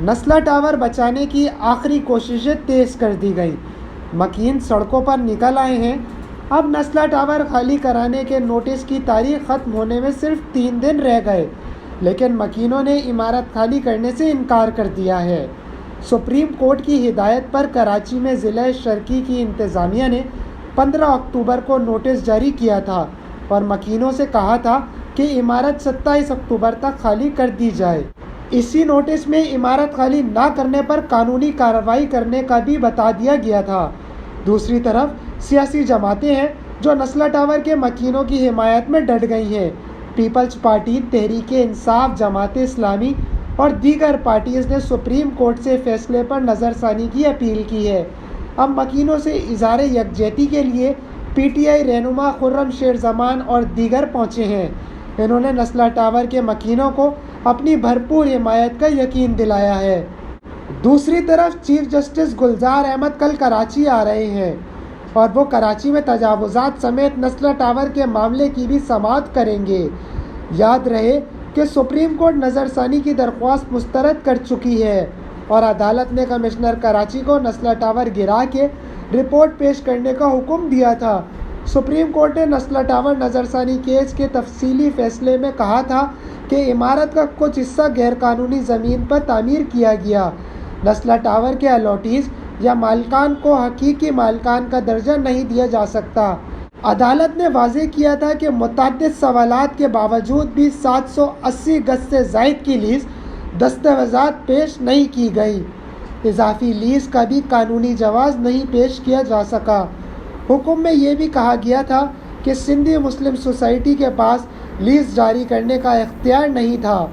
نسلا tower بچانے کی آخری کوششیں تیز کر دی گئیں۔ مکین سڑکوں پر نکل آئے ہیں۔ اب نسلا ٹاور خالی کرانے کے نوٹس کی تاریخ ختم ہونے میں صرف 3 دن رہ گئے، لیکن مکینوں نے عمارت خالی کرنے سے انکار کر دیا ہے۔ سپریم کورٹ کی ہدایت پر کراچی میں ضلع شرقی کی انتظامیہ نے 15 اکتوبر کو نوٹس جاری کیا تھا اور مکینوں سے کہا تھا کہ عمارت 27 اکتوبر تک خالی کر دی جائے۔ اسی نوٹس میں عمارت خالی نہ کرنے پر قانونی کارروائی کرنے کا بھی بتا دیا گیا تھا۔ دوسری طرف سیاسی جماعتیں ہیں جو نسلا ٹاور کے مکینوں کی حمایت میں ڈٹ گئی ہیں۔ پیپلز پارٹی، تحریک انصاف، جماعت اسلامی اور دیگر پارٹیز نے سپریم کورٹ سے فیصلے پر نظر ثانی کی اپیل کی ہے۔ اب مکینوں سے اظہار یکجہتی کے لیے پی ٹی آئی رہنما خرم شیر زمان اور دیگر پہنچے ہیں۔ انہوں نے نسلا ٹاور کے مکینوں کو اپنی بھرپور حمایت کا یقین دلایا ہے۔ دوسری طرف چیف جسٹس گلزار احمد کل کراچی آ رہے ہیں اور وہ کراچی میں تجاوزات سمیت نسلا ٹاور کے معاملے کی بھی سماعت کریں گے۔ یاد رہے کہ سپریم کورٹ نظر ثانی کی درخواست مسترد کر چکی ہے اور عدالت نے کمشنر کراچی کو نسلا ٹاور گرا کے رپورٹ پیش کرنے کا حکم دیا تھا۔ سپریم کورٹ نے نسلا ٹاور نظر ثانی کیس کے تفصیلی فیصلے میں کہا تھا کہ عمارت کا کچھ حصہ غیر قانونی زمین پر تعمیر کیا گیا۔ نسلا ٹاور کے الاٹیز یا مالکان کو حقیقی مالکان کا درجہ نہیں دیا جا سکتا۔ عدالت نے واضح کیا تھا کہ متعدد سوالات کے باوجود بھی 780 گز سے زائد کی لیز دستاویزات پیش نہیں کی گئی۔ اضافی لیز کا بھی قانونی جواز نہیں پیش کیا جا سکا۔ حکم میں یہ بھی کہا گیا تھا کہ سندھی مسلم سوسائٹی کے پاس لیز جاری کرنے کا اختیار نہیں تھا۔